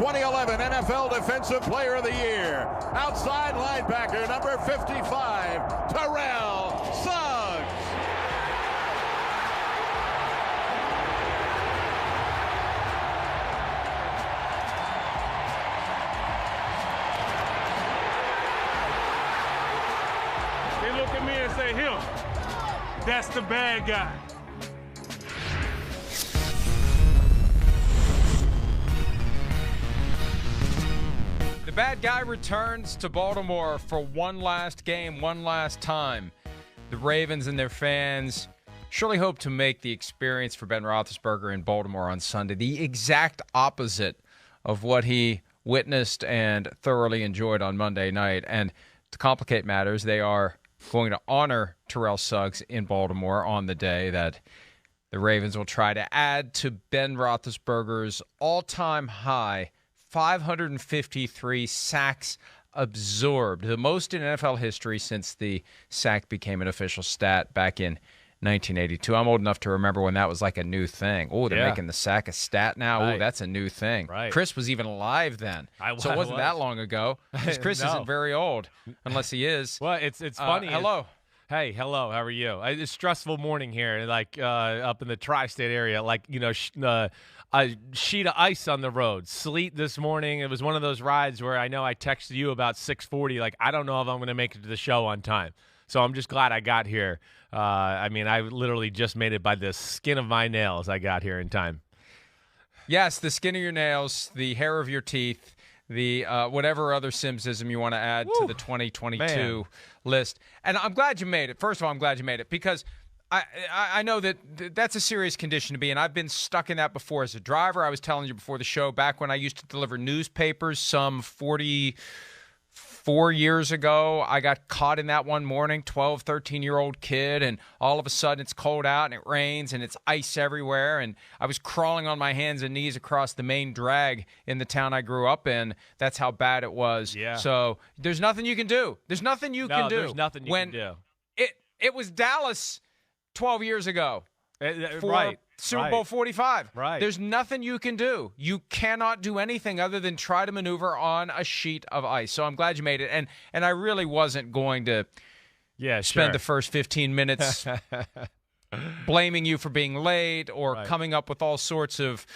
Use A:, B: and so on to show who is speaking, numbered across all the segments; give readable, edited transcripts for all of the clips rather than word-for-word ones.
A: 2011 NFL Defensive Player of the Year, outside linebacker number 55, Terrell Suggs.
B: They look at me and say, him, that's the bad guy.
C: The bad guy returns to Baltimore for one last game, one last time. The Ravens and their fans surely hope to make the experience for Ben Roethlisberger in Baltimore on Sunday the exact opposite of what he witnessed and thoroughly enjoyed on Monday night. And to complicate matters, they are going to honor Terrell Suggs in Baltimore on the day that the Ravens will try to add to Ben Roethlisberger's all-time high 553 sacks absorbed, the most in NFL history since the sack became an official stat back in 1982. I'm old enough to remember when that was like a new thing. Oh, they're making the sack a stat now.
D: Right.
C: Oh, that's a new thing.
D: Right.
C: Chris was even alive then. So it wasn't that long ago. Because Chris isn't very old, unless he is.
D: Well, it's funny.
C: Hello.
D: Hey, hello. How are you? It's a stressful morning here, like up in the tri-state area. Like, a sheet of ice on the road, sleet this morning. It was one of those rides where I know I texted you about 6:40. Like, I don't know if I'm going to make it to the show on time. So I'm just glad I got here. I literally just made it by the skin of my nails. I got here in time.
C: Yes, the skin of your nails, the hair of your teeth, the whatever other Simsism you want to add to the 2022 list. And I'm glad you made it. First of all, I'm glad you made it because I know that that's a serious condition to be in. I've been stuck in that before as a driver. I was telling you before the show, back when I used to deliver newspapers some 44 years ago, I got caught in that one morning, 12, 13-year-old kid, and all of a sudden it's cold out and it rains and it's ice everywhere, and I was crawling on my hands and knees across the main drag in the town I grew up in. That's how bad it was.
D: Yeah.
C: So there's nothing you can do. There's nothing you can do.
D: There's nothing you can do.
C: It was Dallas 12 years ago for
D: right.
C: Super Bowl 45.
D: Right.
C: There's nothing you can do. You cannot do anything other than try to maneuver on a sheet of ice. So I'm glad you made it. And I really wasn't going to spend the first 15 minutes blaming you for being late or coming up with all sorts of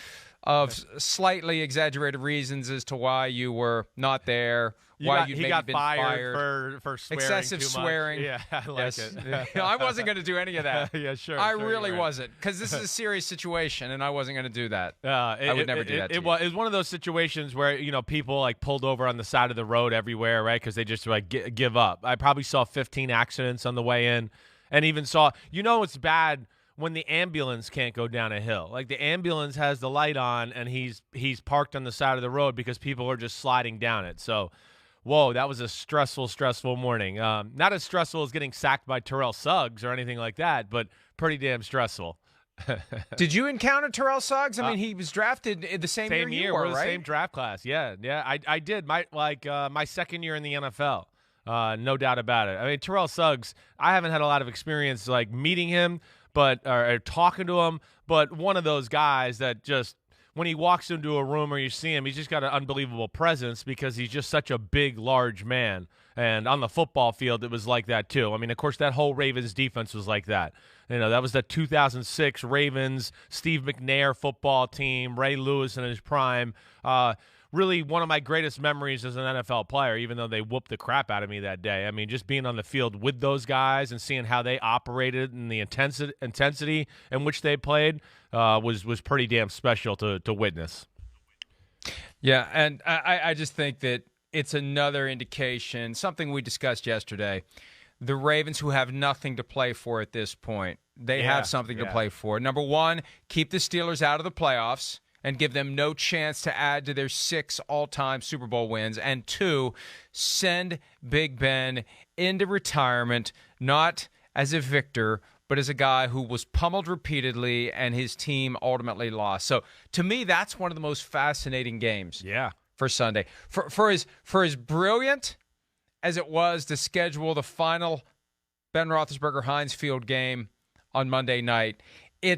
C: slightly exaggerated reasons as to why you were not there. He got
D: fired for swearing
C: excessive
D: too
C: swearing.
D: Much. Yeah, I like it.
C: I wasn't going to do any of that.
D: Yeah, sure.
C: I really wasn't, because this is a serious situation, and I wasn't going to do that. I would never do that to you.
D: It was one of those situations where people like pulled over on the side of the road everywhere, right? Because they just like give up. I probably saw 15 accidents on the way in, and even saw. It's bad when the ambulance can't go down a hill. Like the ambulance has the light on, and he's parked on the side of the road because people are just sliding down it. So. Whoa, that was a stressful morning. Not as stressful as getting sacked by Terrell Suggs or anything like that, but pretty damn stressful.
C: Did you encounter Terrell Suggs? I mean, he was drafted the same year you were,
D: we're the
C: right?
D: same draft class. Yeah. I did. My second year in the NFL. No doubt about it. I mean, Terrell Suggs, I haven't had a lot of experience like meeting him, or talking to him, but one of those guys that just. When he walks into a room or you see him, he's just got an unbelievable presence because he's just such a big, large man. And on the football field, it was like that too. I mean, of course, that whole Ravens defense was like that. That was the 2006 Ravens, Steve McNair football team, Ray Lewis in his prime. Really one of my greatest memories as an NFL player, even though they whooped the crap out of me that day. I mean, just being on the field with those guys and seeing how they operated and the intensity in which they played was pretty damn special to witness.
C: Yeah, and I just think that it's another indication, something we discussed yesterday. The Ravens, who have nothing to play for at this point, they have something to play for. Number one, keep the Steelers out of the playoffs and give them no chance to add to their 6 all-time Super Bowl wins. And 2, send Big Ben into retirement, not as a victor, but as a guy who was pummeled repeatedly and his team ultimately lost. So to me, that's one of the most fascinating games for Sunday. For as brilliant as it was to schedule the final Ben Roethlisberger Heinz Field game on Monday night, I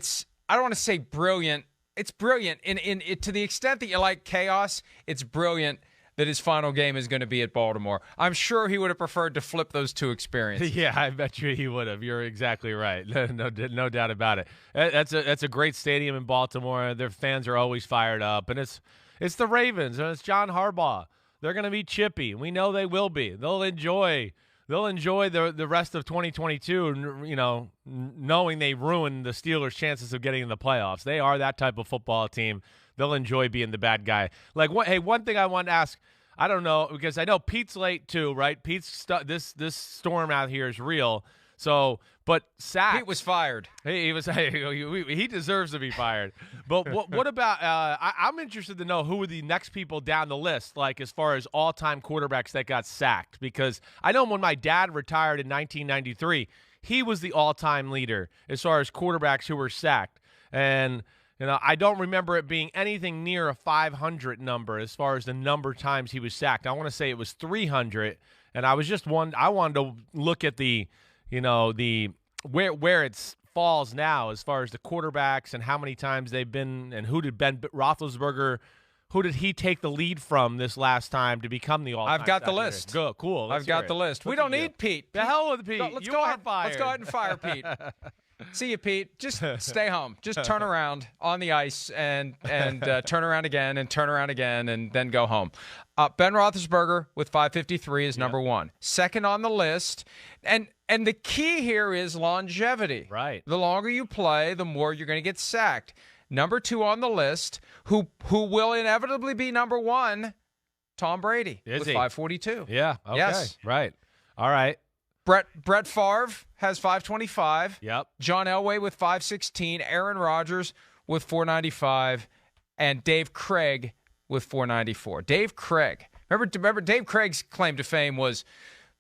C: don't want to say brilliant it's brilliant. To the extent that you like chaos, it's brilliant that his final game is going to be at Baltimore. I'm sure he would have preferred to flip those two experiences.
D: Yeah, I bet you he would have. You're exactly right. No doubt about it. That's a great stadium in Baltimore. Their fans are always fired up, and it's the Ravens and it's John Harbaugh. They're going to be chippy. We know they will be. They'll enjoy the rest of 2022, knowing they ruined the Steelers' chances of getting in the playoffs. They are that type of football team. They'll enjoy being the bad guy. One thing I wanted to ask, I don't know, because I know Pete's late too, right? This storm out here is real. So, but sacks.
C: Pete was fired.
D: He deserves to be fired. But what about? I'm interested to know who are the next people down the list, like as far as all-time quarterbacks that got sacked. Because I know when my dad retired in 1993, he was the all-time leader as far as quarterbacks who were sacked, and I don't remember it being anything near a 500 number as far as the number of times he was sacked. I want to say it was 300, and I wanted to look at the where it falls now as far as the quarterbacks and how many times they've been, and who did Ben Roethlisberger, who did he take the lead from this last time to become the all-time?
C: I've got the list.
D: Good, cool.
C: I've got the list. We don't need Pete.
D: The hell with Pete.
C: Let's go ahead and fire Pete. See you, Pete. Just stay home. Just turn around on the ice and turn around again and turn around again and then go home. Ben Roethlisberger with 553 is number one. Second on the list. And the key here is longevity.
D: Right.
C: The longer you play, the more you're going to get sacked. Number two on the list, who will inevitably be number one, Tom Brady with 542.
D: Yeah. Okay.
C: Yes.
D: Right. All right.
C: Brett Favre has 525.
D: Yep.
C: John Elway with 516. Aaron Rodgers with 495. And Dave Craig with 494. Dave Craig. Remember Dave Craig's claim to fame was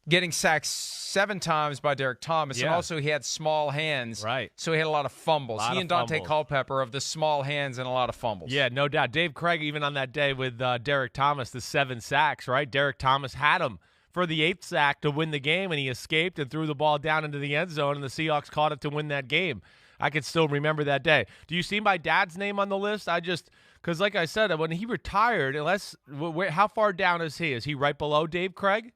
C: getting sacked 7 times by Derek Thomas, and also he had small hands.
D: Right.
C: So he had a lot of fumbles. He and Dante Culpepper of the small hands and a lot of fumbles.
D: Yeah, no doubt. Dave Craig, even on that day with Derek Thomas, the 7 sacks, right? Derek Thomas had him for the 8th sack to win the game, and he escaped and threw the ball down into the end zone, and the Seahawks caught it to win that game. I can still remember that day. Do you see my dad's name on the list? Because like I said, when he retired, how far down is he? Is he right below Dave Craig?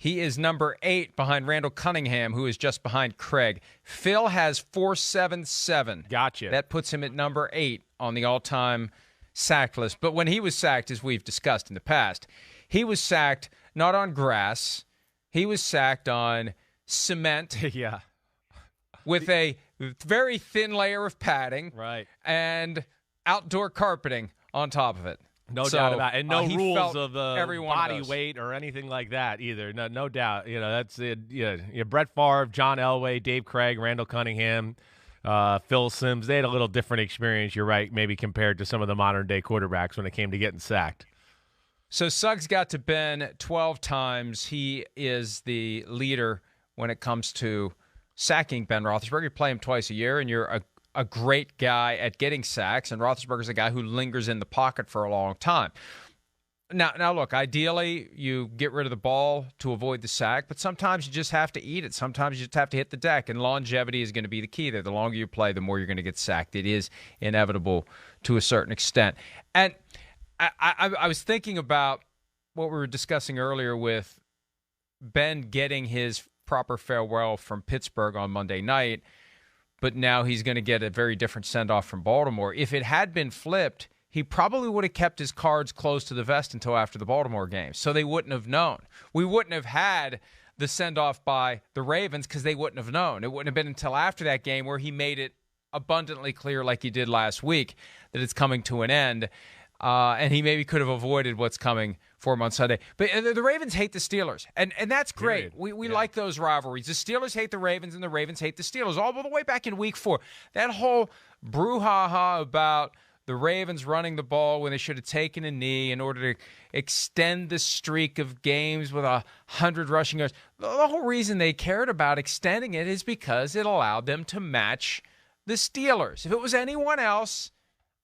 C: He is number 8 behind Randall Cunningham, who is just behind Craig. Phil has 477.
D: Gotcha.
C: That puts him at number 8 on the all-time sack list. But when he was sacked, as we've discussed in the past, he was sacked not on grass. He was sacked on cement.
D: Yeah.
C: With a very thin layer of padding.
D: Right.
C: And outdoor carpeting on top of it.
D: No doubt about it. And no rules of body
C: of
D: weight or anything like that either. No doubt. That's it. Yeah. Brett Favre, John Elway, Dave Craig, Randall Cunningham, Phil Simms. They had a little different experience, you're right, maybe compared to some of the modern-day quarterbacks when it came to getting sacked.
C: So Suggs got to Ben 12 times. He is the leader when it comes to sacking Ben Roethlisberger. You play him twice a year, and you're a great guy at getting sacks, and Roethlisberger's a guy who lingers in the pocket for a long time. Now, look, ideally, you get rid of the ball to avoid the sack, but sometimes you just have to eat it. Sometimes you just have to hit the deck, and longevity is going to be the key there. The longer you play, the more you're going to get sacked. It is inevitable to a certain extent. And I was thinking about what we were discussing earlier with Ben getting his proper farewell from Pittsburgh on Monday night, but now he's going to get a very different send-off from Baltimore. If it had been flipped, he probably would have kept his cards close to the vest until after the Baltimore game, so they wouldn't have known. We wouldn't have had the send-off by the Ravens because they wouldn't have known. It wouldn't have been until after that game where he made it abundantly clear, like he did last week, that it's coming to an end, and he maybe could have avoided what's coming for him on Sunday. But the Ravens hate the Steelers, and that's great. We like those rivalries. The Steelers hate the Ravens, and the Ravens hate the Steelers, all the way back in Week 4. That whole brouhaha about the Ravens running the ball when they should have taken a knee in order to extend the streak of games with 100 rushing yards. The whole reason they cared about extending it is because it allowed them to match the Steelers. If it was anyone else,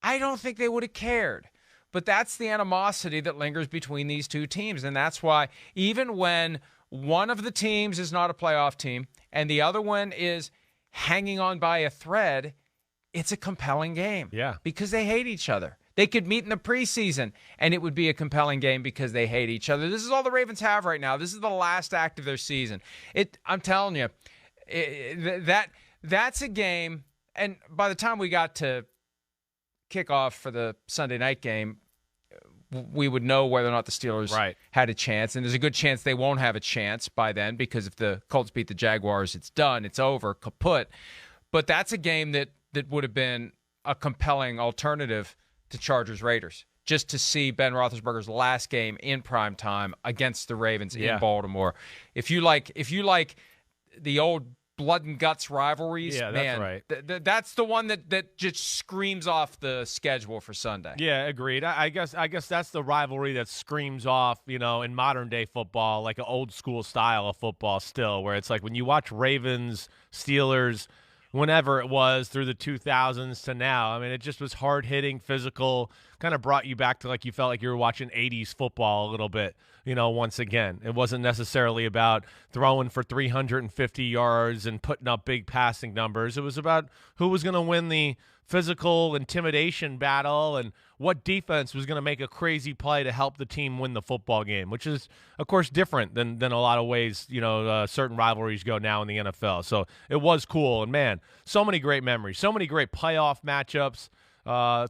C: I don't think they would have cared. But that's the animosity that lingers between these two teams, and that's why even when one of the teams is not a playoff team and the other one is hanging on by a thread, it's a compelling game.
D: Yeah.
C: Because they hate each other. They could meet in the preseason, and it would be a compelling game because they hate each other. This is all the Ravens have right now. This is the last act of their season. I'm telling you, that's a game, and by the time we got to kickoff for the Sunday night game, we would know whether or not the Steelers had a chance, and there's a good chance they won't have a chance by then because if the Colts beat the Jaguars, it's done. It's over, kaput. But that's a game that would have been a compelling alternative to Chargers-Raiders, just to see Ben Roethlisberger's last game in prime time against the Ravens in Baltimore. If you like the old blood and guts rivalries, man, that's the one that just screams off the schedule for Sunday.
D: Yeah, agreed. I guess that's the rivalry that screams off, in modern day football, like an old school style of football still, where it's like when you watch Ravens, Steelers, whenever it was through the 2000s to now. I mean, it just was hard-hitting, physical, kind of brought you back to like you felt like you were watching 80s football a little bit, once again. It wasn't necessarily about throwing for 350 yards and putting up big passing numbers. It was about who was going to win the physical intimidation battle and what defense was going to make a crazy play to help the team win the football game, which is, of course, different than a lot of ways, certain rivalries go now in the NFL. So it was cool. And, man, so many great memories, so many great playoff matchups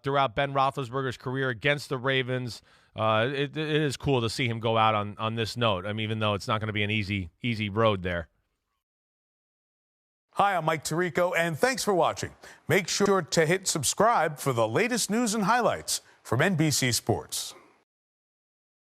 D: throughout Ben Roethlisberger's career against the Ravens. It is cool to see him go out on this note, even though it's not going to be an easy road there.
E: Hi, I'm Mike Tirico, and thanks for watching. Make sure to hit subscribe for the latest news and highlights from NBC Sports.